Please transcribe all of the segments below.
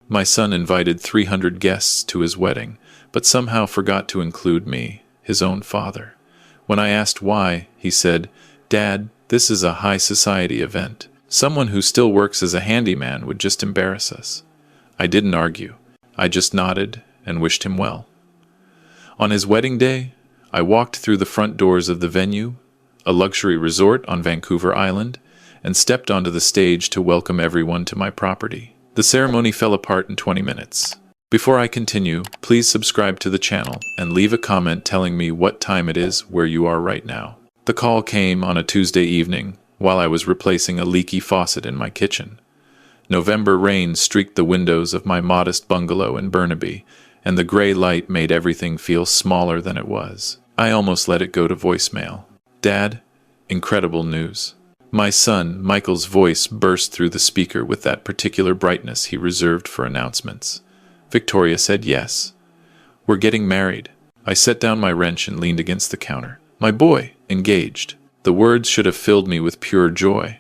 My son invited 300 guests to his wedding, but somehow forgot to include me, his own father. When I asked why, he said, "Dad, this is a high society event. Someone who still works as a handyman would just embarrass us." I didn't argue. I just nodded and wished him well. On his wedding day, I walked through the front doors of the venue, a luxury resort on Vancouver Island, and stepped onto the stage to welcome everyone to my property. The ceremony fell apart in 20 minutes. Before I continue, please subscribe to the channel and leave a comment telling me what time it is where you are right now. The call came on a Tuesday evening while I was replacing a leaky faucet in my kitchen. November rain streaked the windows of my modest bungalow in Burnaby, and the gray light made everything feel smaller than it was. I almost let it go to voicemail. "Dad, incredible news." My son, Michael's voice burst through the speaker with that particular brightness he reserved for announcements. Victoria said yes. "We're getting married." I set down my wrench and leaned against the counter. "My boy, engaged." The words should have filled me with pure joy,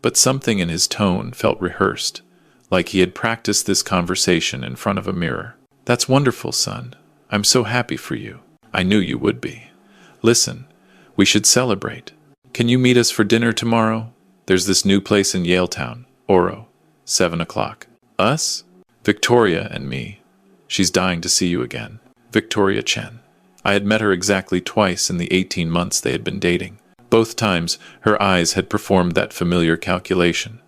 but something in his tone felt rehearsed, like he had practiced this conversation in front of a mirror. "That's wonderful, son. I'm so happy for you. I knew you would be. Listen, we should celebrate. Can you meet us for dinner tomorrow? There's this new place in Yaletown, Oro, 7 o'clock. Us? Victoria and me. She's dying to see you again. Victoria Chen." I had met her exactly twice in the 18 months they had been dating. Both times, her eyes had performed that familiar calculation,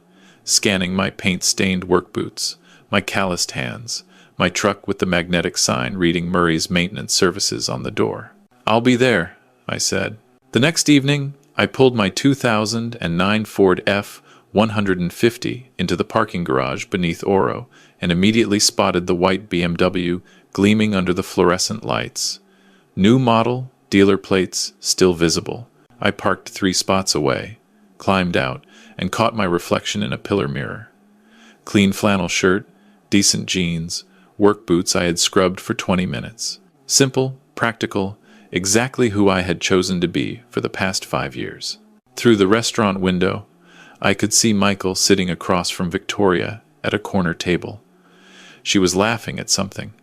scanning my paint-stained work boots, my calloused hands, my truck with the magnetic sign reading Murray's maintenance services on the door. "I'll be there," I said. The next evening, I pulled my 2009 Ford F-150 into the parking garage beneath Oro and immediately spotted the white BMW gleaming under the fluorescent lights. New model, dealer plates still visible. I parked 3 spots away, climbed out, and caught my reflection in a pillar mirror. Clean flannel shirt, decent jeans, work boots I had scrubbed for 20 minutes. Simple, practical, exactly who I had chosen to be for the past 5 years. Through the restaurant window, I could see Michael sitting across from Victoria at a corner table. She was laughing at something,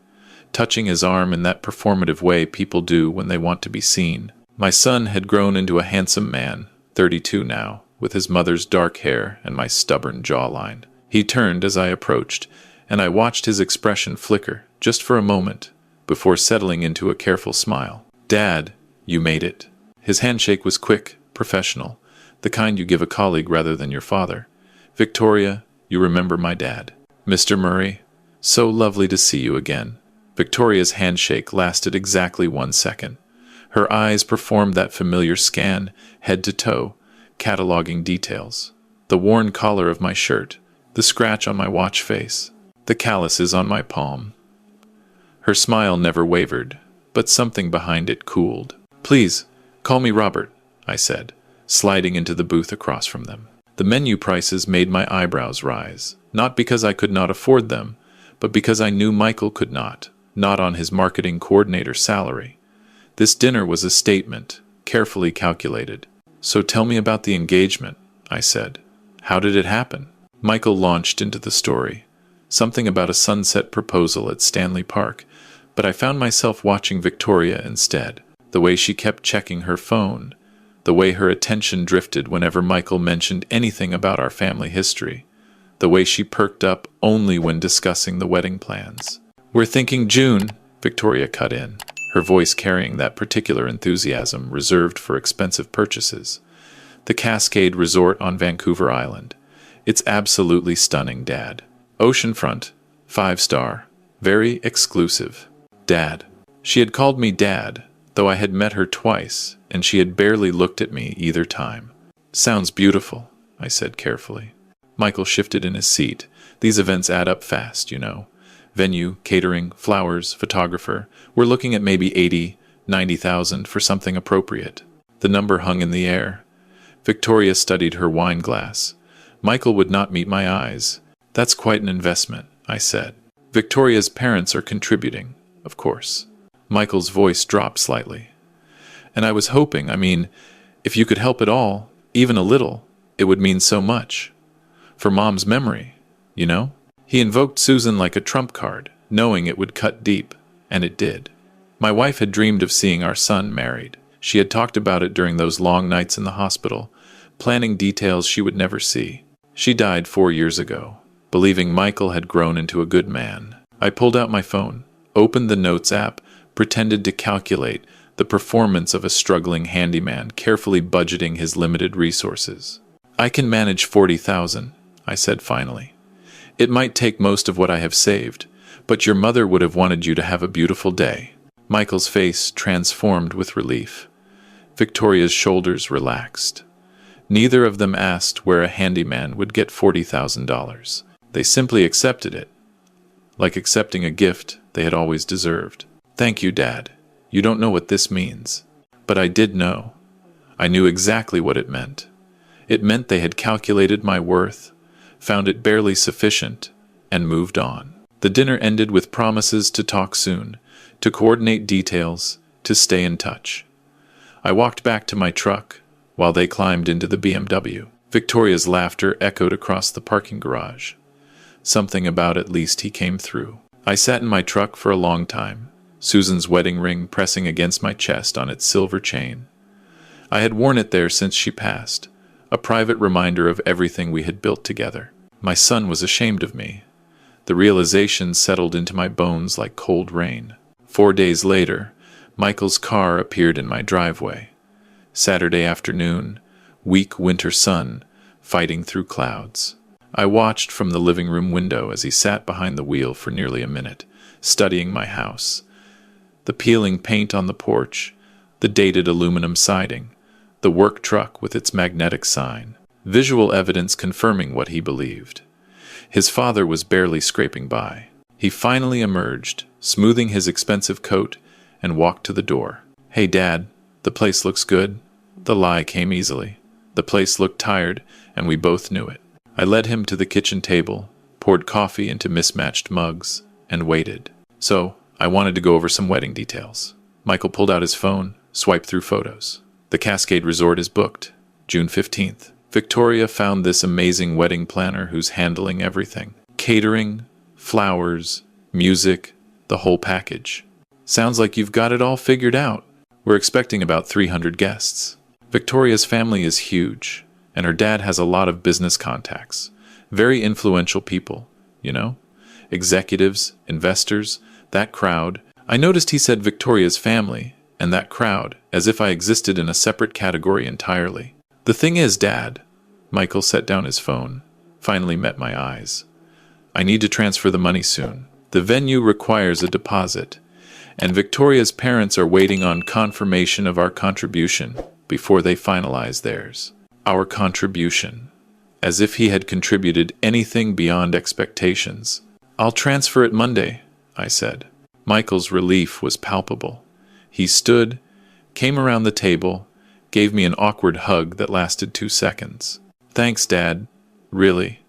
touching his arm in that performative way people do when they want to be seen. My son had grown into a handsome man, 32 now, with his mother's dark hair and my stubborn jawline. He turned as I approached, and I watched his expression flicker, just for a moment, before settling into a careful smile. "Dad, you made it." His handshake was quick, professional, the kind you give a colleague rather than your father. "Victoria, you remember my dad." "Mr. Murray, so lovely to see you again." Victoria's handshake lasted exactly 1 second. Her eyes performed that familiar scan, head to toe, cataloging details. The worn collar of my shirt, the scratch on my watch face, the calluses on my palm. Her smile never wavered, but something behind it cooled. "Please, call me Robert," I said, sliding into the booth across from them. The menu prices made my eyebrows rise, not because I could not afford them, but because I knew Michael could not on his marketing coordinator salary. This dinner was a statement, carefully calculated. "So tell me about the engagement," I said. "How did it happen?" Michael launched into the story, something about a sunset proposal at Stanley Park, but I found myself watching Victoria instead, the way she kept checking her phone, the way her attention drifted whenever Michael mentioned anything about our family history, the way she perked up only when discussing the wedding plans. "We're thinking June," Victoria cut in, her voice carrying that particular enthusiasm reserved for expensive purchases. "The Cascade Resort on Vancouver Island. It's absolutely stunning, Dad. Oceanfront, 5-star, very exclusive." Dad. She had called me Dad, though I had met her twice, and she had barely looked at me either time. "Sounds beautiful," I said carefully. Michael shifted in his seat. These events add up fast, you know. Venue, catering, flowers, photographer. We're looking at maybe 80, 90,000 for something appropriate. The number hung in the air. Victoria studied her wine glass. Michael would not meet my eyes. "That's quite an investment," I said. "Victoria's parents are contributing, of course." Michael's voice dropped slightly. "And I was hoping, if you could help at all, even a little, it would mean so much. For Mom's memory, you know?" He invoked Susan like a trump card, knowing it would cut deep, and it did. My wife had dreamed of seeing our son married. She had talked about it during those long nights in the hospital, planning details she would never see. She died 4 years ago, believing Michael had grown into a good man. I pulled out my phone, opened the Notes app, pretended to calculate the performance of a struggling handyman, carefully budgeting his limited resources. "I can manage 40,000, I said finally. "It might take most of what I have saved, but your mother would have wanted you to have a beautiful day." Michael's face transformed with relief. Victoria's shoulders relaxed. Neither of them asked where a handyman would get $40,000. They simply accepted it, like accepting a gift they had always deserved. "Thank you, Dad. You don't know what this means." But I did know. I knew exactly what it meant. It meant they had calculated my worth, found it barely sufficient, and moved on. The dinner ended with promises to talk soon, to coordinate details, to stay in touch. I walked back to my truck, while they climbed into the BMW. Victoria's laughter echoed across the parking garage. Something about at least he came through. I sat in my truck for a long time, Susan's wedding ring pressing against my chest on its silver chain. I had worn it there since she passed, a private reminder of everything we had built together. My son was ashamed of me. The realization settled into my bones like cold rain. 4 days later, Michael's car appeared in my driveway. Saturday afternoon, weak winter sun, fighting through clouds. I watched from the living room window as he sat behind the wheel for nearly a minute, studying my house. The peeling paint on the porch, the dated aluminum siding, the work truck with its magnetic sign. Visual evidence confirming what he believed. His father was barely scraping by. He finally emerged, smoothing his expensive coat, and walked to the door. "Hey, Dad, the place looks good." The lie came easily. The place looked tired, and we both knew it. I led him to the kitchen table, poured coffee into mismatched mugs, and waited. "So, I wanted to go over some wedding details." Michael pulled out his phone, swiped through photos. "The Cascade Resort is booked, June 15th. Victoria found this amazing wedding planner who's handling everything. Catering, flowers, music, the whole package. Sounds like you've got it all figured out. We're expecting about 300 guests. Victoria's family is huge, and her dad has a lot of business contacts. Very influential people, you know? Executives, investors, that crowd." I noticed he said Victoria's family, and that crowd, as if I existed in a separate category entirely. "The thing is, Dad," Michael set down his phone, finally met my eyes. "I need to transfer the money soon. The venue requires a deposit, and Victoria's parents are waiting on confirmation of our contribution before they finalize theirs." Our contribution. As if he had contributed anything beyond expectations. "I'll transfer it Monday," I said. Michael's relief was palpable. He stood, came around the table, gave me an awkward hug that lasted 2 seconds. "Thanks, Dad. Really.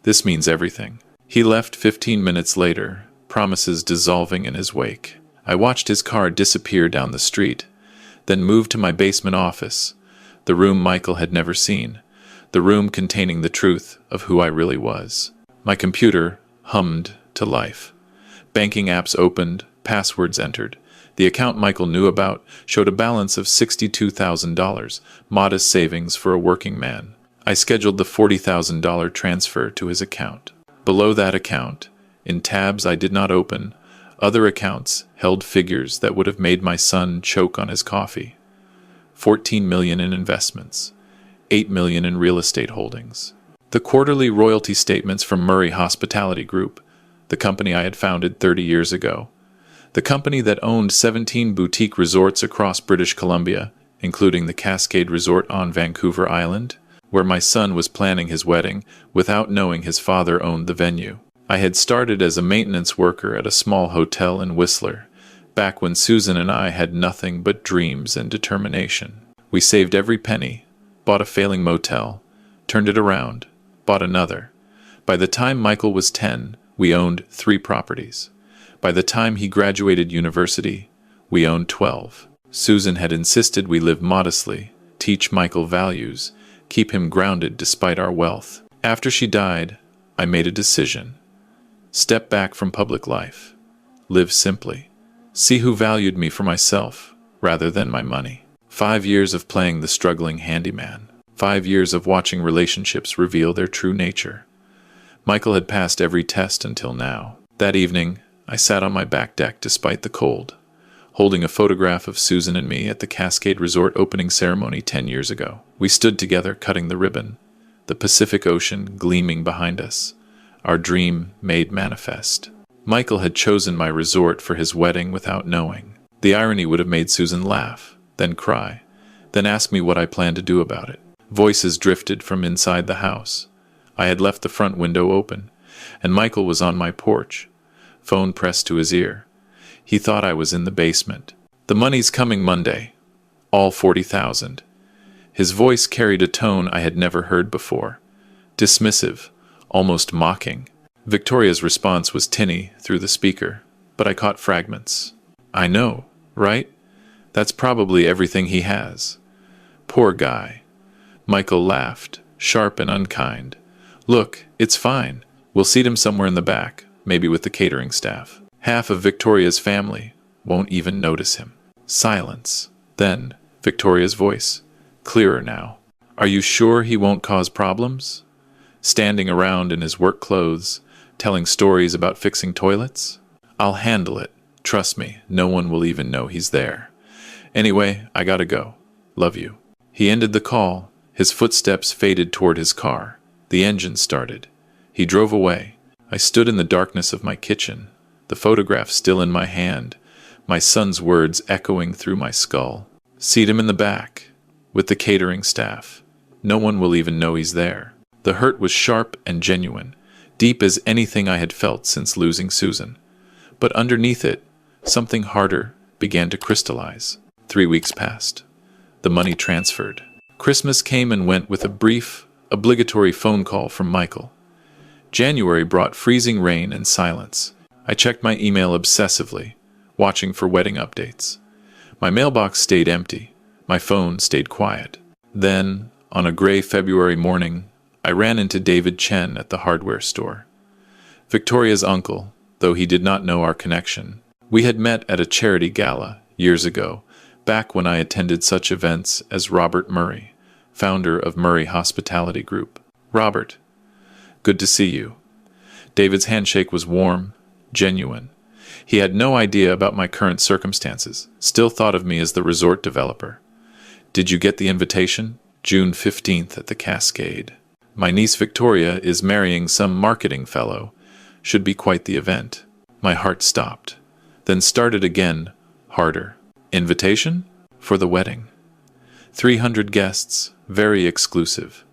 This means everything." He left 15 minutes later, promises dissolving in his wake. I watched his car disappear down the street, then moved to my basement office, the room Michael had never seen, the room containing the truth of who I really was. My computer hummed to life. Banking apps opened, passwords entered. The account Michael knew about showed a balance of $62,000, modest savings for a working man. I scheduled the $40,000 transfer to his account. Below that account, in tabs I did not open, other accounts held figures that would have made my son choke on his coffee. 14 million in investments, 8 million in real estate holdings. The quarterly royalty statements from Murray Hospitality Group, the company I had founded 30 years ago. The company that owned 17 boutique resorts across British Columbia, including the Cascade Resort on Vancouver Island, where my son was planning his wedding without knowing his father owned the venue. I had started as a maintenance worker at a small hotel in Whistler, back when Susan and I had nothing but dreams and determination. We saved every penny, bought a failing motel, turned it around, bought another. By the time Michael was 10, we owned 3 properties. By the time he graduated university, we owned 12. Susan had insisted we live modestly, teach Michael values, keep him grounded despite our wealth. After she died, I made a decision. Step back from public life. Live simply. See who valued me for myself rather than my money. 5 years of playing the struggling handyman. 5 years of watching relationships reveal their true nature. Michael had passed every test until now. That evening, I sat on my back deck despite the cold, holding a photograph of Susan and me at the Cascade Resort opening ceremony 10 years ago. We stood together cutting the ribbon, the Pacific Ocean gleaming behind us, our dream made manifest. Michael had chosen my resort for his wedding without knowing. The irony would have made Susan laugh, then cry, then ask me what I planned to do about it. Voices drifted from inside the house. I had left the front window open, and Michael was on my porch, phone pressed to his ear. He thought I was in the basement. The money's coming Monday. All 40,000. His voice carried a tone I had never heard before. Dismissive, almost mocking. Victoria's response was tinny through the speaker, but I caught fragments. I know, right? That's probably everything he has. Poor guy. Michael laughed, sharp and unkind. Look, it's fine. We'll seat him somewhere in the back, maybe with the catering staff. Half of Victoria's family won't even notice him. Silence. Then, Victoria's voice, clearer now. Are you sure he won't cause problems? Standing around in his work clothes, telling stories about fixing toilets? I'll handle it. Trust me, no one will even know he's there. Anyway, I gotta go. Love you. He ended the call. His footsteps faded toward his car. The engine started. He drove away. I stood in the darkness of my kitchen, the photograph still in my hand, my son's words echoing through my skull. Seat him in the back, with the catering staff. No one will even know he's there. The hurt was sharp and genuine, deep as anything I had felt since losing Susan. But underneath it, something harder began to crystallize. 3 weeks passed. The money transferred. Christmas came and went with a brief, obligatory phone call from Michael. January brought freezing rain and silence. I checked my email obsessively, watching for wedding updates. My mailbox stayed empty. My phone stayed quiet. Then, on a gray February morning, I ran into David Chen at the hardware store. Victoria's uncle, though he did not know our connection. We had met at a charity gala years ago, back when I attended such events as Robert Murray, founder of Murray Hospitality Group. Robert, good to see you. David's handshake was warm, genuine. He had no idea about my current circumstances, still thought of me as the resort developer. Did you get the invitation? June 15th at the Cascade. My niece Victoria is marrying some marketing fellow. Should be quite the event. My heart stopped, then started again, harder. Invitation? For the wedding. 300 guests, very exclusive.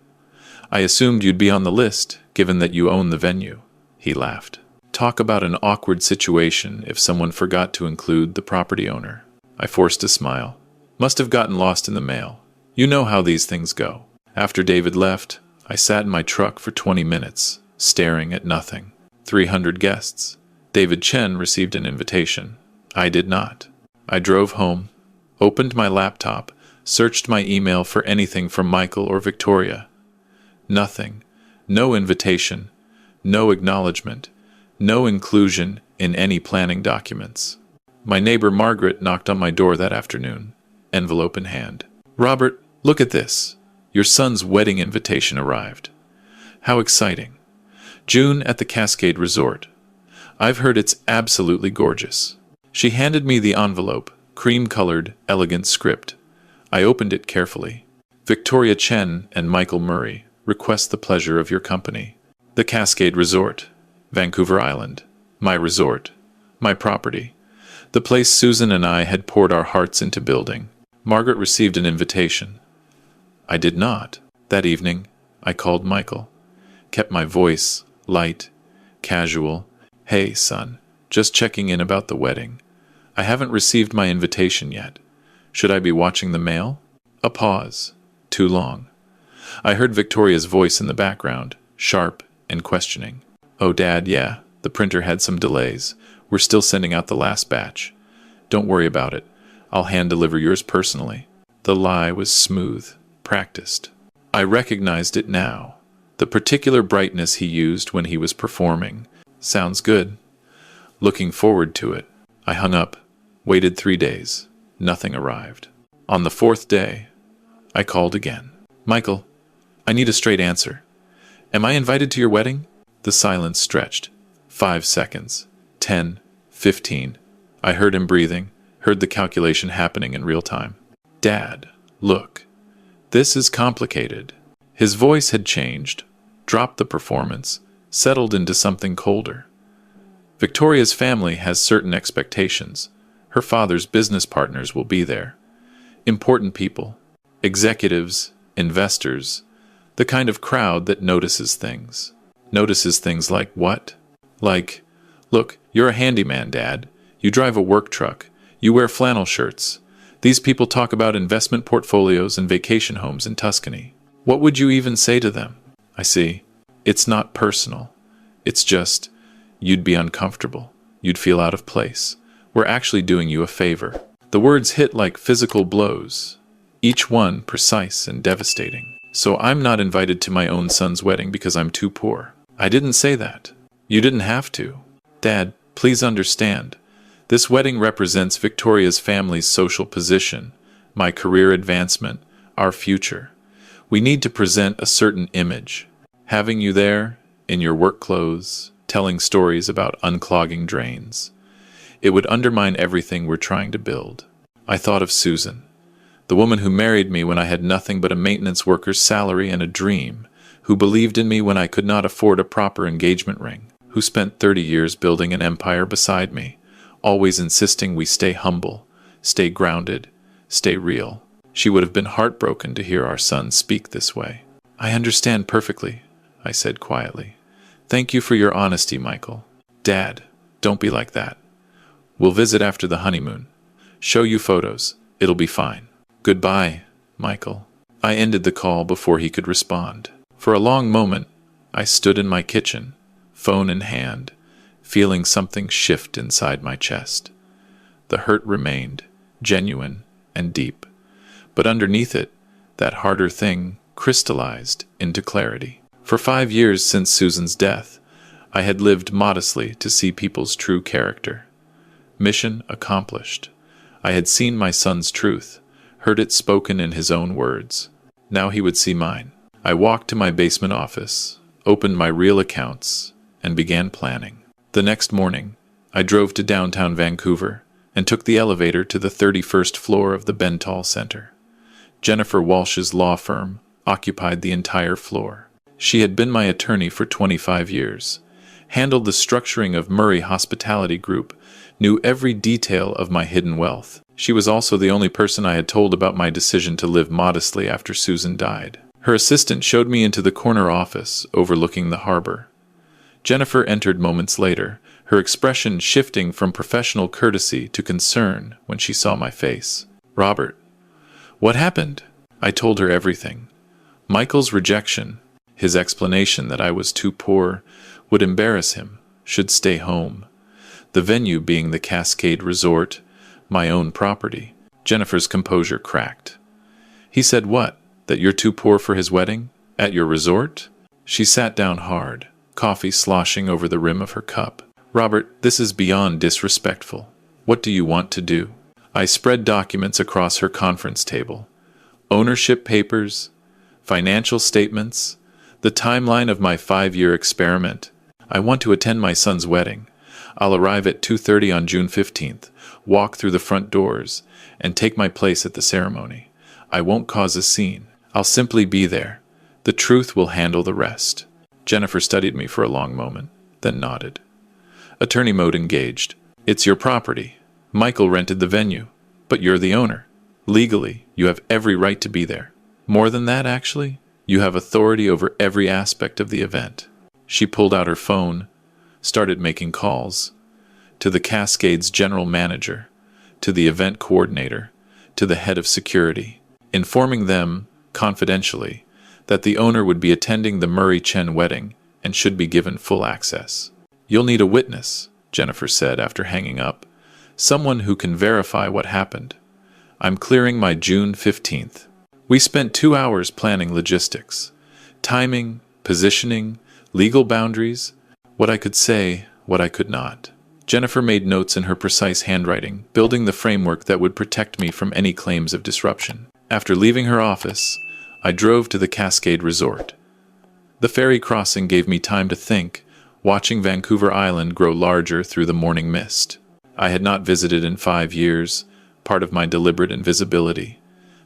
I assumed you'd be on the list, given that you own the venue. He laughed. Talk about an awkward situation if someone forgot to include the property owner. I forced a smile. Must have gotten lost in the mail. You know how these things go. After David left, I sat in my truck for 20 minutes, staring at nothing. 300 guests. David Chen received an invitation. I did not. I drove home, opened my laptop, searched my email for anything from Michael or Victoria. Nothing. No invitation. No acknowledgement. No inclusion in any planning documents. My neighbor Margaret knocked on my door that afternoon, envelope in hand. Robert, look at this. Your son's wedding invitation arrived. How exciting. June at the Cascade Resort. I've heard it's absolutely gorgeous. She handed me the envelope, cream-colored, elegant script. I opened it carefully. Victoria Chen and Michael Murray request the pleasure of your company. The Cascade Resort, Vancouver Island. My resort. My property. The place Susan and I had poured our hearts into building. Margaret received an invitation. I did not. That evening, I called Michael. Kept my voice light, casual. Hey, son, just checking in about the wedding. I haven't received my invitation yet. Should I be watching the mail? A pause. Too long. I heard Victoria's voice in the background, sharp and questioning. Oh, Dad, yeah, the printer had some delays. We're still sending out the last batch. Don't worry about it. I'll hand-deliver yours personally. The lie was smooth, practiced. I recognized it now. The particular brightness he used when he was performing. Sounds good. Looking forward to it. I hung up, waited 3 days. Nothing arrived. On the 4th day, I called again. Michael, I need a straight answer. Am I invited to your wedding? The silence stretched. 5 seconds. 10. 15. I heard him breathing, heard the calculation happening in real time. Dad, look. This is complicated. His voice had changed, dropped the performance, settled into something colder. Victoria's family has certain expectations. Her father's business partners will be there. Important people, executives, investors, the kind of crowd that notices things. Notices things like what? Like, look, you're a handyman, Dad. You drive a work truck. You wear flannel shirts. These people talk about investment portfolios and vacation homes in Tuscany. What would you even say to them? I see. It's not personal. It's just, you'd be uncomfortable. You'd feel out of place. We're actually doing you a favor. The words hit like physical blows, each one precise and devastating. So I'm not invited to my own son's wedding because I'm too poor. I didn't say that. You didn't have to. Dad, please understand. This wedding represents Victoria's family's social position, my career advancement, our future. We need to present a certain image. Having you there, in your work clothes, telling stories about unclogging drains. It would undermine everything we're trying to build. I thought of Susan, the woman who married me when I had nothing but a maintenance worker's salary and a dream, who believed in me when I could not afford a proper engagement ring, who spent 30 years building an empire beside me, always insisting we stay humble, stay grounded, stay real. She would have been heartbroken to hear our son speak this way. I understand perfectly, I said quietly. Thank you for your honesty, Michael. Dad, don't be like that. We'll visit after the honeymoon. Show you photos. It'll be fine. Goodbye, Michael. I ended the call before he could respond. For a long moment, I stood in my kitchen, phone in hand, feeling something shift inside my chest. The hurt remained, genuine and deep. But underneath it, that harder thing crystallized into clarity. For 5 years since Susan's death, I had lived modestly to see people's true character. Mission accomplished. I had seen my son's truth, heard it spoken in his own words. Now he would see mine. I walked to my basement office, opened my real accounts, and began planning. The next morning, I drove to downtown Vancouver and took the elevator to the 31st floor of the Bentall Center. Jennifer Walsh's law firm occupied the entire floor. She had been my attorney for 25 years, handled the structuring of Murray Hospitality Group, knew every detail of my hidden wealth. She was also the only person I had told about my decision to live modestly after Susan died. Her assistant showed me into the corner office overlooking the harbor. Jennifer entered moments later, her expression shifting from professional courtesy to concern when she saw my face. Robert, what happened? I told her everything. Michael's rejection, his explanation that I was too poor, would embarrass him, should stay home. The venue being the Cascade Resort, my own property. Jennifer's composure cracked. He said what? That you're too poor for his wedding? At your resort? She sat down hard, coffee sloshing over the rim of her cup. Robert, this is beyond disrespectful. What do you want to do? I spread documents across her conference table. Ownership papers, financial statements, the timeline of my 5-year experiment. I want to attend my son's wedding. I'll arrive at 2:30 on June 15th, walk through the front doors, and take my place at the ceremony. I won't cause a scene. I'll simply be there. The truth will handle the rest. Jennifer studied me for a long moment, then nodded. Attorney mode engaged. It's your property. Michael rented the venue, but you're the owner. Legally, you have every right to be there. More than that, actually, you have authority over every aspect of the event. She pulled out her phone, started making calls, to the Cascade's general manager, to the event coordinator, to the head of security, informing them, confidentially, that the owner would be attending the Murray Chen wedding and should be given full access. You'll need a witness, Jennifer said after hanging up, someone who can verify what happened. I'm clearing my June 15th. We spent 2 hours planning logistics, timing, positioning, legal boundaries. What I could say, what I could not. Jennifer made notes in her precise handwriting, building the framework that would protect me from any claims of disruption. After leaving her office, I drove to the Cascade Resort. The ferry crossing gave me time to think, watching Vancouver Island grow larger through the morning mist. I had not visited in 5 years, part of my deliberate invisibility.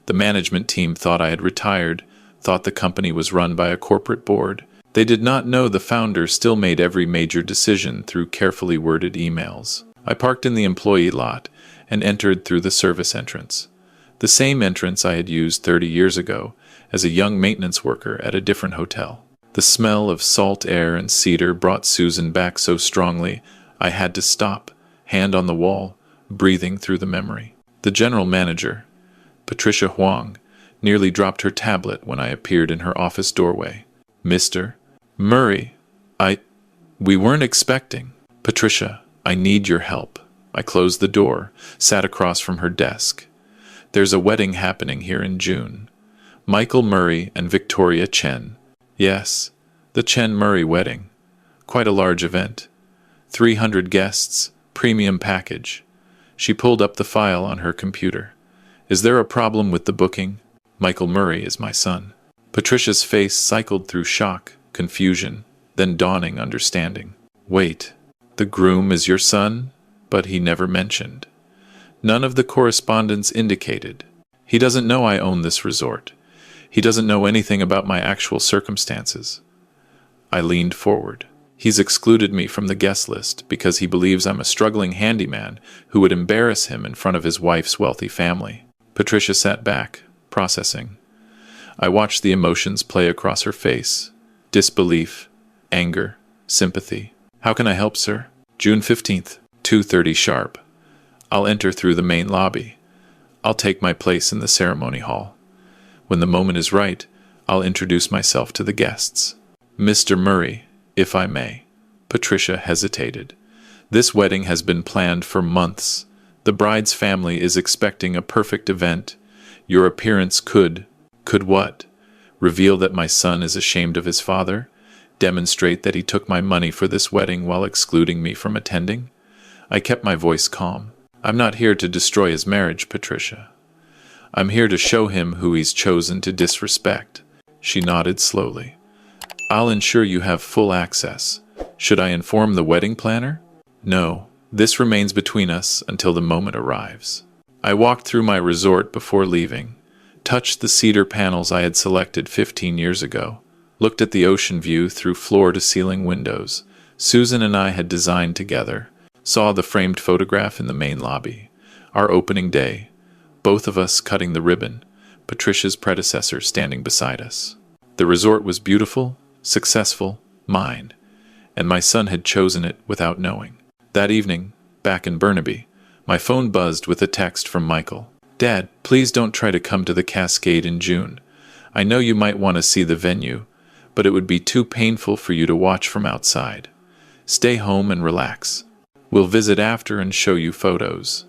The management team thought I had retired, thought the company was run by a corporate board. They did not know the founder still made every major decision through carefully worded emails. I parked in the employee lot and entered through the service entrance. The same entrance I had used 30 years ago as a young maintenance worker at a different hotel. The smell of salt air and cedar brought Susan back so strongly I had to stop, hand on the wall, breathing through the memory. The general manager, Patricia Huang, nearly dropped her tablet when I appeared in her office doorway. "Mr. Murray, we weren't expecting." "Patricia, I need your help." I closed the door, sat across from her desk. "There's a wedding happening here in June. Michael Murray and Victoria Chen." "Yes, the Chen Murray wedding. Quite a large event. 300 guests, premium package." She pulled up the file on her computer. "Is there a problem with the booking? Michael Murray is my son." Patricia's face cycled through shock, confusion, then dawning understanding. "Wait, the groom is your son?" But he never mentioned. None of the correspondence indicated. He doesn't know I own this resort. He doesn't know anything about my actual circumstances. I leaned forward. He's excluded me from the guest list because he believes I'm a struggling handyman who would embarrass him in front of his wife's wealthy family. Patricia sat back, processing. I watched the emotions play across her face. Disbelief, anger, sympathy. "How can I help, sir?" "June 15th, 2:30 sharp. I'll enter through the main lobby. I'll take my place in the ceremony hall. When the moment is right, I'll introduce myself to the guests. Mr. Murray, if I may." Patricia hesitated. "This wedding has been planned for months. The bride's family is expecting a perfect event. Your appearance could what? Reveal that my son is ashamed of his father? Demonstrate that he took my money for this wedding while excluding me from attending?" I kept my voice calm. "I'm not here to destroy his marriage, Patricia. I'm here to show him who he's chosen to disrespect." She nodded slowly. "I'll ensure you have full access. Should I inform the wedding planner?" "No, this remains between us until the moment arrives." I walked through my resort before leaving, touched the cedar panels I had selected 15 years ago, looked at the ocean view through floor-to-ceiling windows Susan and I had designed together, saw the framed photograph in the main lobby, our opening day, both of us cutting the ribbon, Patricia's predecessor standing beside us. The resort was beautiful, successful, mine, and my son had chosen it without knowing. That evening, back in Burnaby, my phone buzzed with a text from Michael. "Dad, please don't try to come to the Cascade in June. I know you might want to see the venue, but it would be too painful for you to watch from outside. Stay home and relax. We'll visit after and show you photos.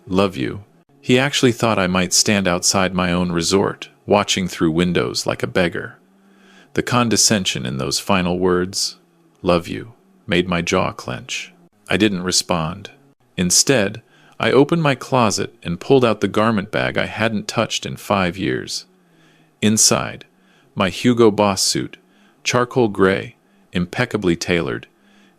Love you." He actually thought I might stand outside my own resort, watching through windows like a beggar. The condescension in those final words, "love you," made my jaw clench. I didn't respond. Instead, I opened my closet and pulled out the garment bag I hadn't touched in 5 years. Inside, my Hugo Boss suit, charcoal gray, impeccably tailored,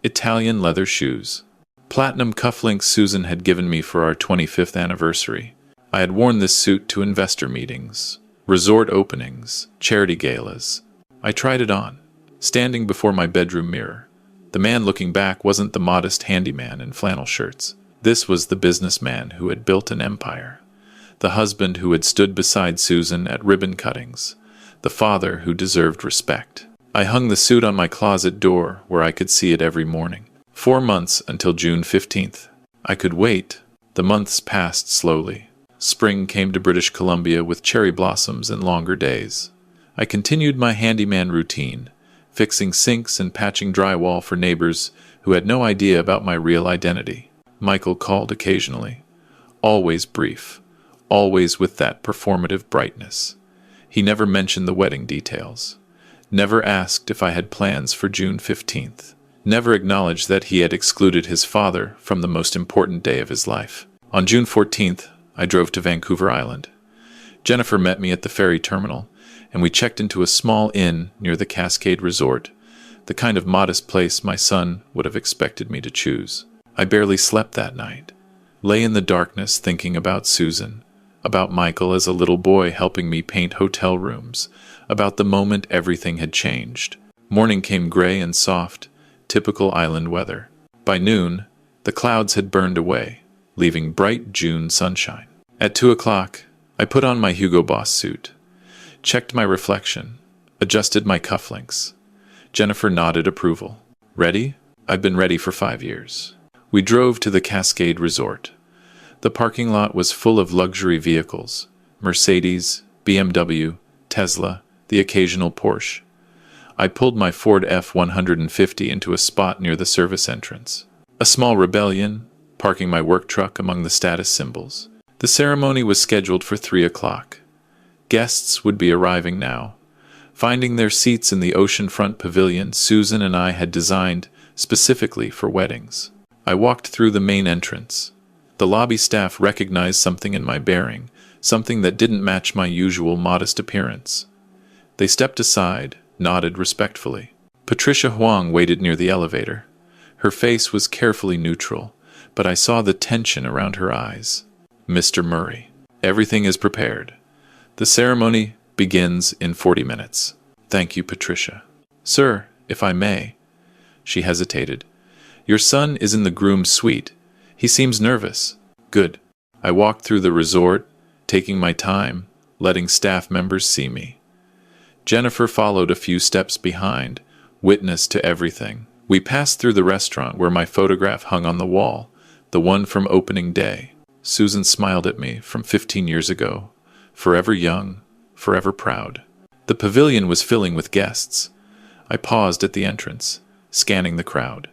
Italian leather shoes. Platinum cufflinks Susan had given me for our 25th anniversary. I had worn this suit to investor meetings, resort openings, charity galas. I tried it on, standing before my bedroom mirror. The man looking back wasn't the modest handyman in flannel shirts. This was the businessman who had built an empire, the husband who had stood beside Susan at ribbon cuttings, the father who deserved respect. I hung the suit on my closet door where I could see it every morning. 4 months until June 15th. I could wait. The months passed slowly. Spring came to British Columbia with cherry blossoms and longer days. I continued my handyman routine, fixing sinks and patching drywall for neighbors who had no idea about my real identity. Michael called occasionally, always brief, always with that performative brightness. He never mentioned the wedding details, never asked if I had plans for June 15th, never acknowledged that he had excluded his father from the most important day of his life. On June 14th, I drove to Vancouver Island. Jennifer met me at the ferry terminal, and we checked into a small inn near the Cascade Resort, the kind of modest place my son would have expected me to choose. I barely slept that night, lay in the darkness thinking about Susan, about Michael as a little boy helping me paint hotel rooms, about the moment everything had changed. Morning came gray and soft, typical island weather. By noon, the clouds had burned away, leaving bright June sunshine. At 2 o'clock, I put on my Hugo Boss suit, checked my reflection, adjusted my cufflinks. Jennifer nodded approval. Ready? I've been ready for 5 years. We drove to the Cascade Resort. The parking lot was full of luxury vehicles: Mercedes, BMW, Tesla, the occasional Porsche. I pulled my Ford F-150 into a spot near the service entrance. A small rebellion, parking my work truck among the status symbols. The ceremony was scheduled for 3 o'clock. Guests would be arriving now, finding their seats in the oceanfront pavilion Susan and I had designed specifically for weddings. I walked through the main entrance. The lobby staff recognized something in my bearing, something that didn't match my usual modest appearance. They stepped aside, nodded respectfully. Patricia Huang waited near the elevator. Her face was carefully neutral, but I saw the tension around her eyes. Mr. Murray, everything is prepared. The ceremony begins in 40 minutes. Thank you, Patricia. Sir, if I may. She hesitated. Your son is in the groom's suite. He seems nervous. Good. I walked through the resort, taking my time, letting staff members see me. Jennifer followed a few steps behind, witness to everything. We passed through the restaurant where my photograph hung on the wall, the one from opening day. Susan smiled at me from 15 years ago, forever young, forever proud. The pavilion was filling with guests. I paused at the entrance, scanning the crowd.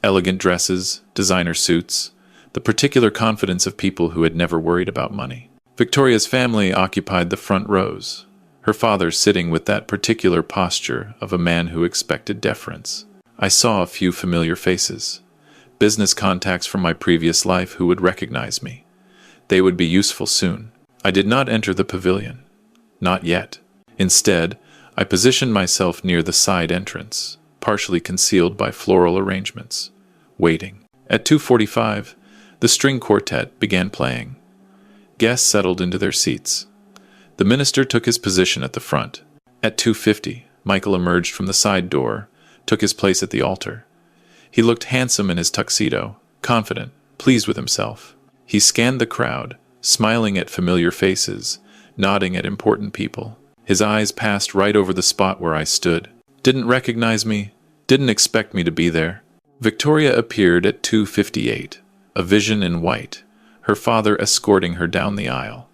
Elegant dresses, designer suits, the particular confidence of people who had never worried about money. Victoria's family occupied the front rows, her father sitting with that particular posture of a man who expected deference. I saw a few familiar faces, business contacts from my previous life who would recognize me. They would be useful soon. I did not enter the pavilion. Not yet. Instead, I positioned myself near the side entrance, partially concealed by floral arrangements, waiting. At 2:45, the string quartet began playing. Guests settled into their seats. The minister took his position at the front. At 2:50, Michael emerged from the side door, took his place at the altar. He looked handsome in his tuxedo, confident, pleased with himself. He scanned the crowd, smiling at familiar faces, nodding at important people. His eyes passed right over the spot where I stood. Didn't recognize me, didn't expect me to be there. Victoria appeared at 2:58, a vision in white, her father escorting her down the aisle.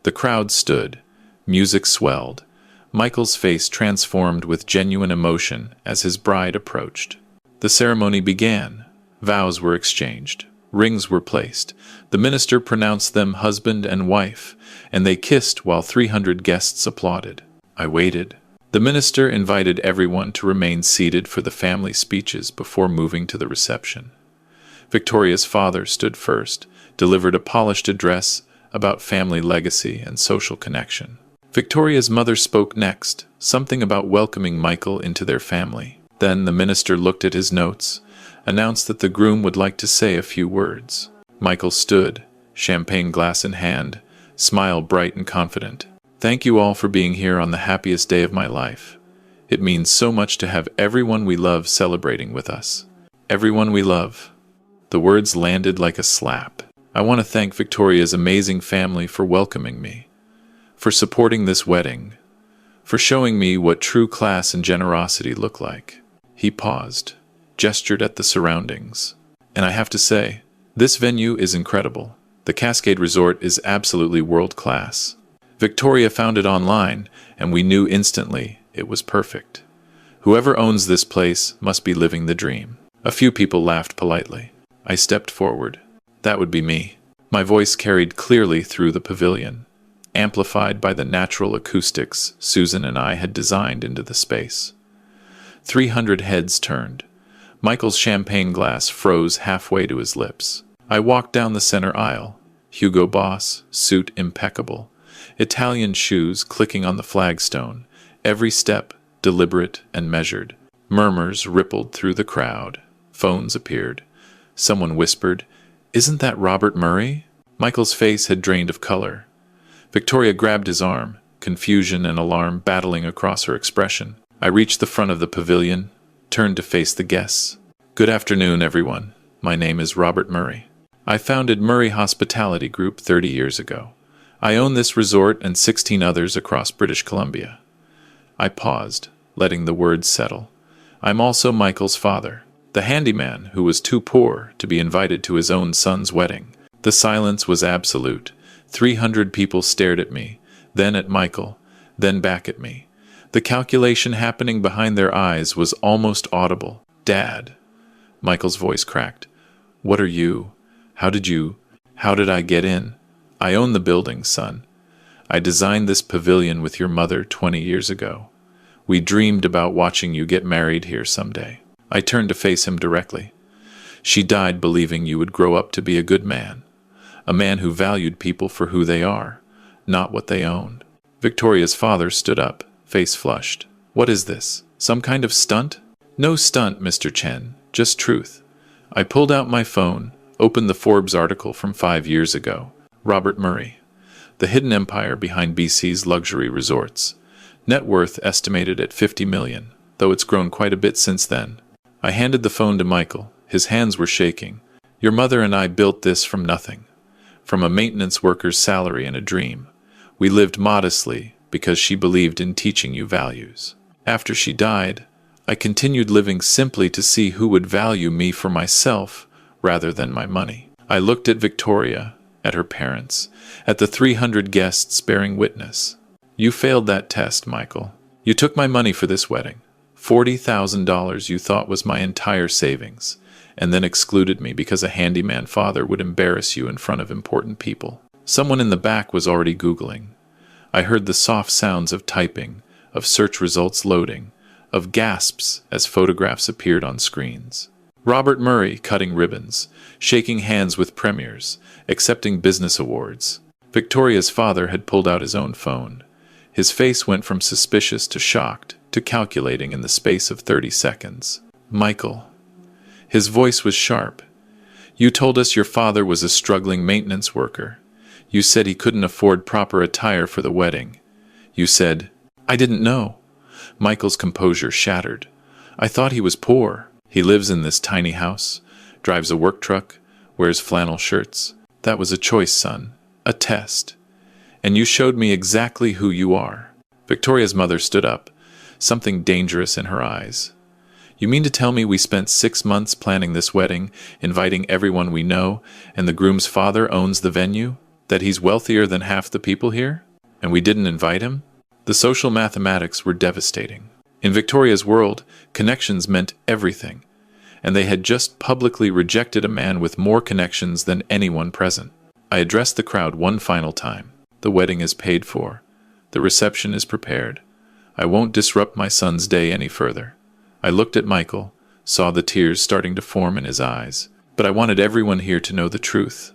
The crowd stood. Music swelled. Michael's face transformed with genuine emotion as his bride approached. The ceremony began. Vows were exchanged. Rings were placed. The minister pronounced them husband and wife, and they kissed while 300 guests applauded. I waited. The minister invited everyone to remain seated for the family speeches before moving to the reception. Victoria's father stood first, delivered a polished address about family legacy and social connection. Victoria's mother spoke next, something about welcoming Michael into their family. Then the minister looked at his notes, announced that the groom would like to say a few words. Michael stood, champagne glass in hand, smile bright and confident. Thank you all for being here on the happiest day of my life. It means so much to have everyone we love celebrating with us. Everyone we love. The words landed like a slap. I want to thank Victoria's amazing family for welcoming me, for supporting this wedding, for showing me what true class and generosity look like. He paused, gestured at the surroundings. And I have to say, this venue is incredible. The Cascade Resort is absolutely world-class. Victoria found it online, and we knew instantly it was perfect. Whoever owns this place must be living the dream. A few people laughed politely. I stepped forward. That would be me. My voice carried clearly through the pavilion, amplified by the natural acoustics Susan and I had designed into the space. 300 heads turned. Michael's champagne glass froze halfway to his lips. I walked down the center aisle. Hugo Boss, suit impeccable. Italian shoes clicking on the flagstone. Every step deliberate and measured. Murmurs rippled through the crowd. Phones appeared. Someone whispered, "Isn't that Robert Murray?" Michael's face had drained of color. Victoria grabbed his arm, confusion and alarm battling across her expression. I reached the front of the pavilion, turned to face the guests. "Good afternoon, everyone. My name is Robert Murray. I founded Murray Hospitality Group 30 years ago. I own this resort and 16 others across British Columbia." I paused, letting the words settle. I'm also Michael's father, the handyman who was too poor to be invited to his own son's wedding. The silence was absolute. 300 people stared at me, then at Michael, then back at me. The calculation happening behind their eyes was almost audible. "Dad." Michael's voice cracked. "What are you? How did I get in?" "I own the building, son. I designed this pavilion with your mother 20 years ago. We dreamed about watching you get married here someday." I turned to face him directly. "She died believing you would grow up to be a good man. A man who valued people for who they are, not what they owned." Victoria's father stood up, face flushed. "What is this? Some kind of stunt?" "No stunt, Mr. Chen. Just truth." I pulled out my phone, opened the Forbes article from 5 years ago. Robert Murray. The hidden empire behind BC's luxury resorts. Net worth estimated at 50 million, though it's grown quite a bit since then. I handed the phone to Michael. His hands were shaking. "Your mother and I built this from nothing. From a maintenance worker's salary and a dream. We lived modestly because she believed in teaching you values. After she died, I continued living simply to see who would value me for myself rather than my money." I looked at Victoria, at her parents, at the 300 guests bearing witness. "You failed that test, Michael. You took my money for this wedding. $40,000 you thought was my entire savings, and then excluded me because a handyman father would embarrass you in front of important people." Someone in the back was already Googling. I heard the soft sounds of typing, of search results loading, of gasps as photographs appeared on screens. Robert Murray cutting ribbons, shaking hands with premiers, accepting business awards. Victoria's father had pulled out his own phone. His face went from suspicious to shocked to calculating in the space of 30 seconds. "Michael." His voice was sharp. "You told us your father was a struggling maintenance worker. You said he couldn't afford proper attire for the wedding. You said—" "I didn't know." Michael's composure shattered. "I thought he was poor. He lives in this tiny house, drives a work truck, wears flannel shirts. That was a choice, son. A test. And you showed me exactly who you are." Victoria's mother stood up, something dangerous in her eyes. "You mean to tell me we spent 6 months planning this wedding, inviting everyone we know, and the groom's father owns the venue? That he's wealthier than half the people here? And we didn't invite him?" The social mathematics were devastating. In Victoria's world, connections meant everything, and they had just publicly rejected a man with more connections than anyone present. I addressed the crowd one final time. "The wedding is paid for. The reception is prepared. I won't disrupt my son's day any further." I looked at Michael, saw the tears starting to form in his eyes. But I wanted everyone here to know the truth.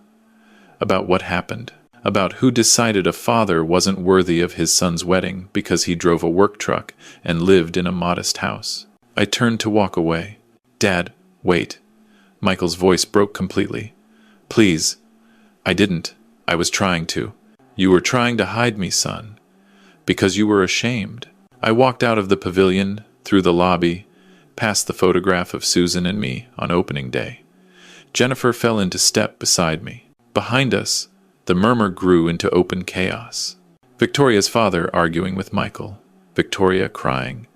About what happened. About who decided a father wasn't worthy of his son's wedding because he drove a work truck and lived in a modest house. I turned to walk away. "Dad, wait." Michael's voice broke completely. "Please." "I didn't. I was trying to." "You were trying to hide me, son. Because you were ashamed." I walked out of the pavilion, through the lobby, past the photograph of Susan and me on opening day. Jennifer fell into step beside me. Behind us, the murmur grew into open chaos. Victoria's father arguing with Michael. Victoria crying.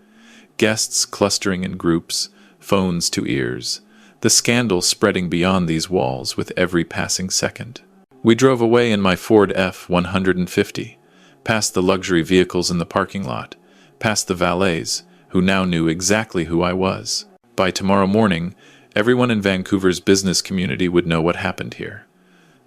Guests clustering in groups, phones to ears. The scandal spreading beyond these walls with every passing second. We drove away in my Ford F-150, past the luxury vehicles in the parking lot, past the valets, who now knew exactly who I was. By tomorrow morning, everyone in Vancouver's business community would know what happened here.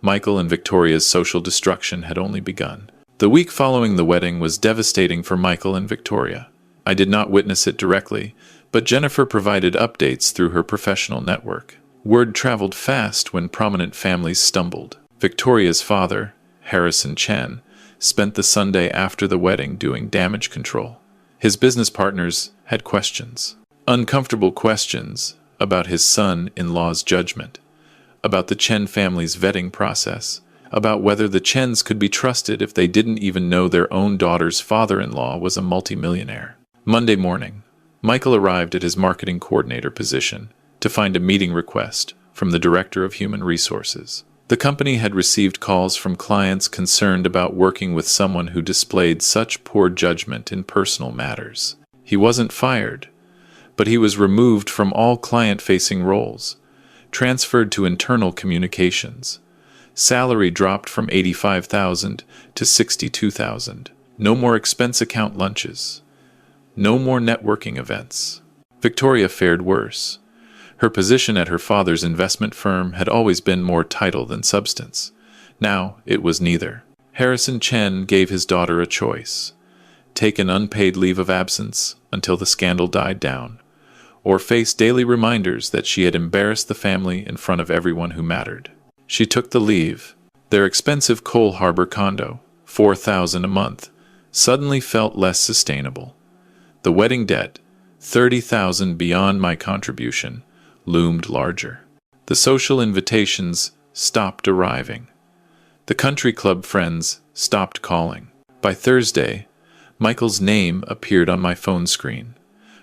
Michael and Victoria's social destruction had only begun. The week following the wedding was devastating for Michael and Victoria. I did not witness it directly, But Jennifer provided updates through her professional network. Word traveled fast when prominent families stumbled. Victoria's father, Harrison Chen, spent the Sunday after the wedding doing damage control. His business partners had questions. Uncomfortable questions about his son-in-law's judgment, about the Chen family's vetting process, about whether the Chens could be trusted if they didn't even know their own daughter's father-in-law was a multimillionaire. Monday morning, Michael arrived at his marketing coordinator position to find a meeting request from the director of human resources. The company had received calls from clients concerned about working with someone who displayed such poor judgment in personal matters. He wasn't fired, but he was removed from all client-facing roles, transferred to internal communications. Salary dropped from $85,000 to $62,000. No more expense account lunches. No more networking events. Victoria fared worse. Her position at her father's investment firm had always been more title than substance. Now it was neither. Harrison Chen gave his daughter a choice: take an unpaid leave of absence until the scandal died down, or face daily reminders that she had embarrassed the family in front of everyone who mattered. She took the leave. Their expensive Cole Harbor condo, $4,000 a month, suddenly felt less sustainable. The wedding debt, $30,000 beyond my contribution, loomed larger. The social invitations stopped arriving. The country club friends stopped calling. By Thursday, Michael's name appeared on my phone screen.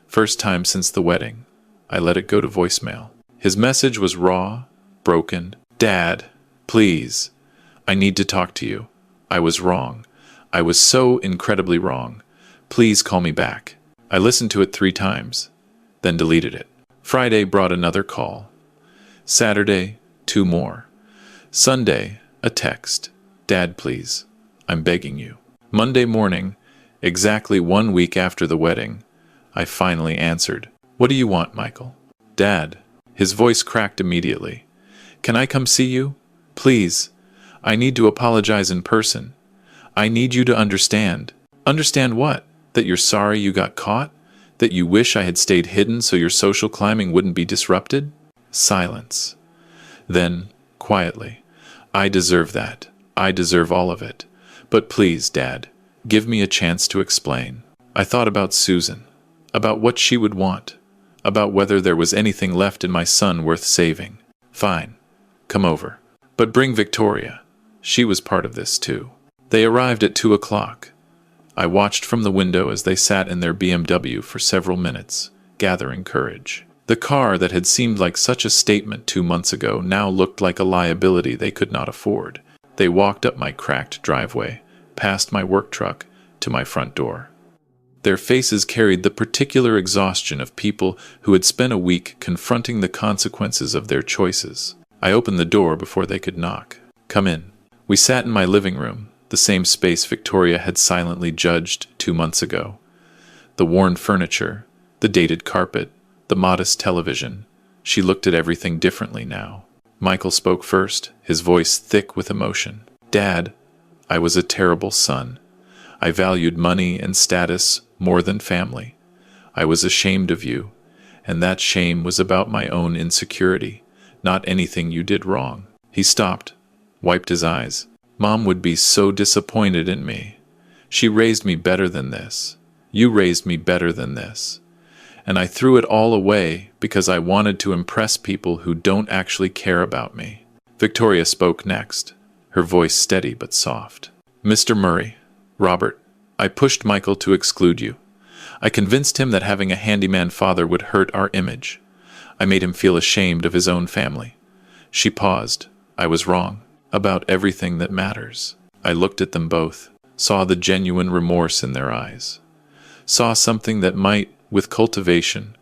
First time since the wedding. I let it go to voicemail. His message was raw, broken. Dad, please. I need to talk to you. I was wrong. I was so incredibly wrong. Please call me back. I listened to it 3 times, then deleted it. Friday brought another call. Saturday, 2 more. Sunday, a text. Dad, please. I'm begging you. Monday morning, exactly 1 week after the wedding, I finally answered. What do you want, Michael? Dad. His voice cracked immediately. Can I come see you? Please. I need to apologize in person. I need you to understand. Understand what? That you're sorry you got caught? That you wish I had stayed hidden so your social climbing wouldn't be disrupted? Silence. Then, quietly, I deserve that. I deserve all of it. But please, Dad, give me a chance to explain. I thought about Susan, about what she would want, about whether there was anything left in my son worth saving. Fine. Come over. But bring Victoria. She was part of this too. They arrived at 2 o'clock. I watched from the window as they sat in their BMW for several minutes, gathering courage. The car that had seemed like such a statement 2 months ago now looked like a liability they could not afford. They walked up my cracked driveway, past my work truck, to my front door. Their faces carried the particular exhaustion of people who had spent a week confronting the consequences of their choices. I opened the door before they could knock. Come in. We sat in my living room, the same space Victoria had silently judged 2 months ago. The worn furniture, the dated carpet, the modest television. She looked at everything differently now. Michael spoke first, his voice thick with emotion. Dad, I was a terrible son. I valued money and status more than family. I was ashamed of you, and that shame was about my own insecurity, not anything you did wrong. He stopped, wiped his eyes. Mom would be so disappointed in me. She raised me better than this. You raised me better than this. And I threw it all away because I wanted to impress people who don't actually care about me. Victoria spoke next, her voice steady but soft. Mr. Murray, Robert, I pushed Michael to exclude you. I convinced him that having a handyman father would hurt our image. I made him feel ashamed of his own family. She paused. I was wrong. About everything that matters. I looked at them both, saw the genuine remorse in their eyes, saw something that might, with cultivation,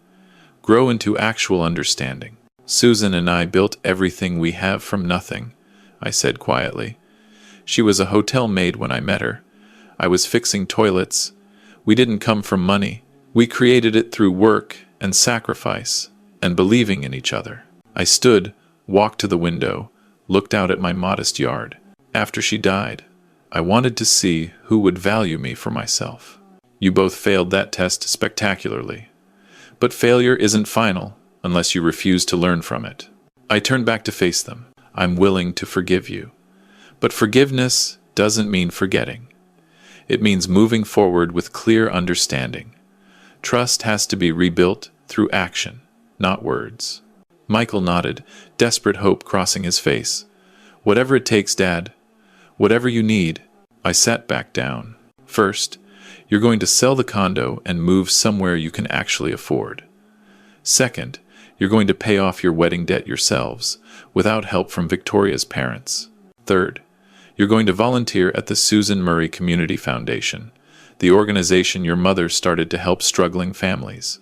grow into actual understanding. Susan and I built everything we have from nothing, I said quietly. She was a hotel maid when I met her. I was fixing toilets. We didn't come from money. We created it through work and sacrifice and believing in each other. I stood, walked to the window, looked out at my modest yard. After she died, I wanted to see who would value me for myself. You both failed that test spectacularly. But failure isn't final unless you refuse to learn from it. I turned back to face them. I'm willing to forgive you. But forgiveness doesn't mean forgetting. It means moving forward with clear understanding. Trust has to be rebuilt through action, not words. Michael nodded, desperate hope crossing his face. Whatever it takes, Dad. Whatever you need. I sat back down. First, you're going to sell the condo and move somewhere you can actually afford. Second, you're going to pay off your wedding debt yourselves, without help from Victoria's parents. Third, you're going to volunteer at the Susan Murray Community Foundation, the organization your mother started to help struggling families.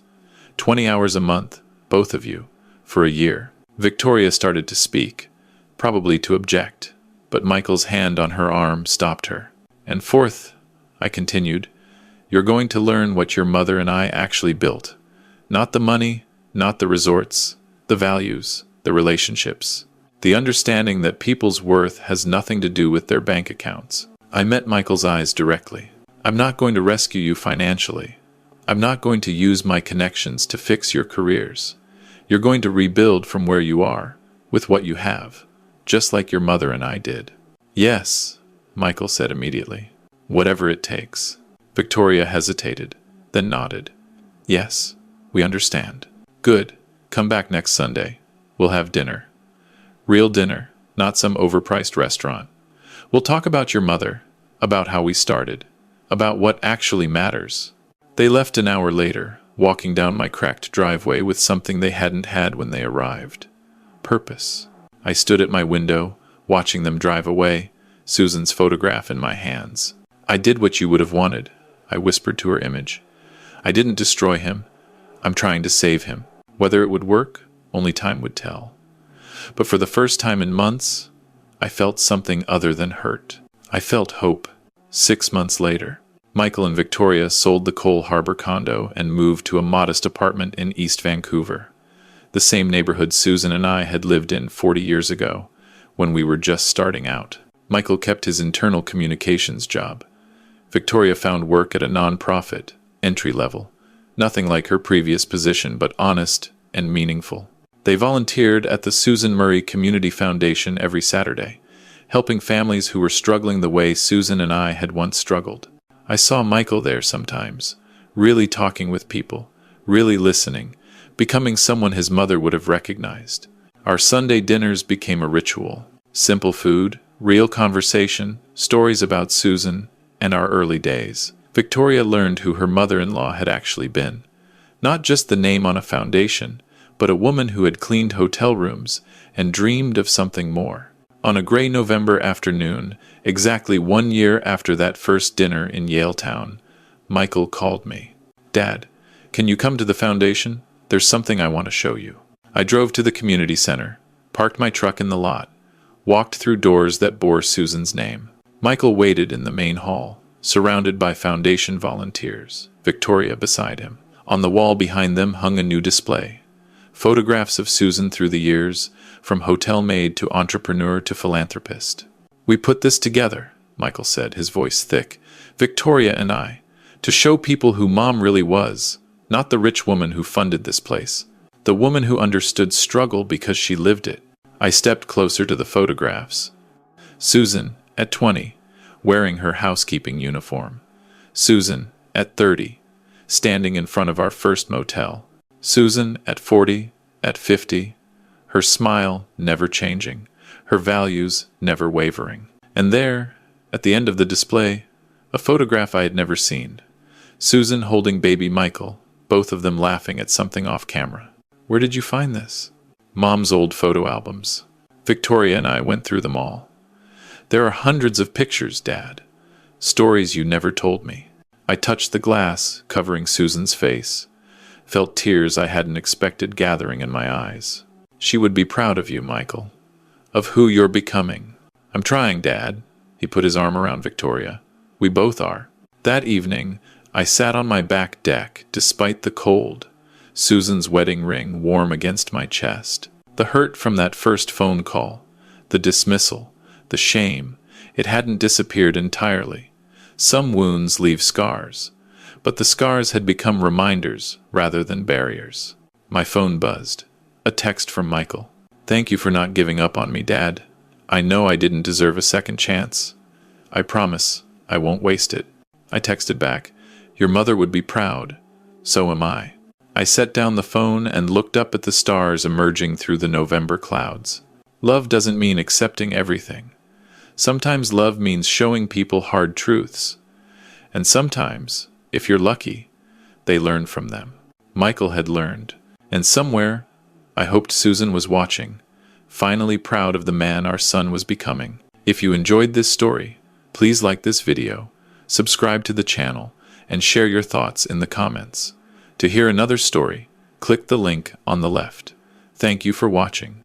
20 hours a month, both of you, for a year. Victoria started to speak, probably to object, but Michael's hand on her arm stopped her. And fourth, I continued, you're going to learn what your mother and I actually built. Not the money, not the resorts, the values, the relationships. The understanding that people's worth has nothing to do with their bank accounts. I met Michael's eyes directly. I'm not going to rescue you financially. I'm not going to use my connections to fix your careers. You're going to rebuild from where you are, with what you have, just like your mother and I did. Yes, Michael said immediately. Whatever it takes. Victoria hesitated, then nodded. Yes, we understand. Good. Come back next Sunday. We'll have dinner. Real dinner, not some overpriced restaurant. We'll talk about your mother, about how we started, about what actually matters. They left an hour later, walking down my cracked driveway with something they hadn't had when they arrived. Purpose. I stood at my window, watching them drive away, Susan's photograph in my hands. I did what you would have wanted, I whispered to her image. I didn't destroy him. I'm trying to save him. Whether it would work, only time would tell. But for the first time in months, I felt something other than hurt. I felt hope. 6 months later, Michael and Victoria sold the Cole Harbor condo and moved to a modest apartment in East Vancouver, the same neighborhood Susan and I had lived in 40 years ago, when we were just starting out. Michael kept his internal communications job. Victoria found work at a non-profit, entry level, nothing like her previous position, but honest and meaningful. They volunteered at the Susan Murray Community Foundation every Saturday, helping families who were struggling the way Susan and I had once struggled. I saw Michael there sometimes, really talking with people, really listening, becoming someone his mother would have recognized. Our Sunday dinners became a ritual. Simple food, real conversation, stories about Susan, and our early days. Victoria learned who her mother-in-law had actually been. Not just the name on a foundation, but a woman who had cleaned hotel rooms and dreamed of something more. On a gray November afternoon, exactly 1 year after that first dinner in Yaletown, Michael called me. Dad, can you come to the foundation? There's something I want to show you. I drove to the community center, parked my truck in the lot, walked through doors that bore Susan's name. Michael waited in the main hall, surrounded by foundation volunteers, Victoria beside him. On the wall behind them hung a new display. Photographs of Susan through the years, from hotel maid to entrepreneur to philanthropist. We put this together, Michael said, his voice thick, Victoria and I, to show people who Mom really was, not the rich woman who funded this place, the woman who understood struggle because she lived it. I stepped closer to the photographs. Susan, at 20, wearing her housekeeping uniform. Susan, at 30, standing in front of our first motel. Susan, at 40, at 50, her smile never changing, her values never wavering. And there, at the end of the display, a photograph I had never seen. Susan holding baby Michael, both of them laughing at something off camera. Where did you find this? Mom's old photo albums. Victoria and I went through them all. There are hundreds of pictures, Dad. Stories you never told me. I touched the glass, covering Susan's face. Felt tears I hadn't expected gathering in my eyes. She would be proud of you, Michael. Of who you're becoming. I'm trying, Dad. He put his arm around Victoria. We both are. That evening, I sat on my back deck, despite the cold. Susan's wedding ring warm against my chest. The hurt from that first phone call. The dismissal. The shame. It hadn't disappeared entirely. Some wounds leave scars. But the scars had become reminders rather than barriers. My phone buzzed. A text from Michael. "Thank you for not giving up on me, Dad. I know I didn't deserve a second chance. I promise I won't waste it." I texted back, "Your mother would be proud. So am I." I set down the phone and looked up at the stars emerging through the November clouds. Love doesn't mean accepting everything. Sometimes love means showing people hard truths. And sometimes, if you're lucky, they learn from them. Michael had learned. And somewhere, I hoped Susan was watching, finally proud of the man our son was becoming. If you enjoyed this story, please like this video, subscribe to the channel, and share your thoughts in the comments. To hear another story, click the link on the left. Thank you for watching.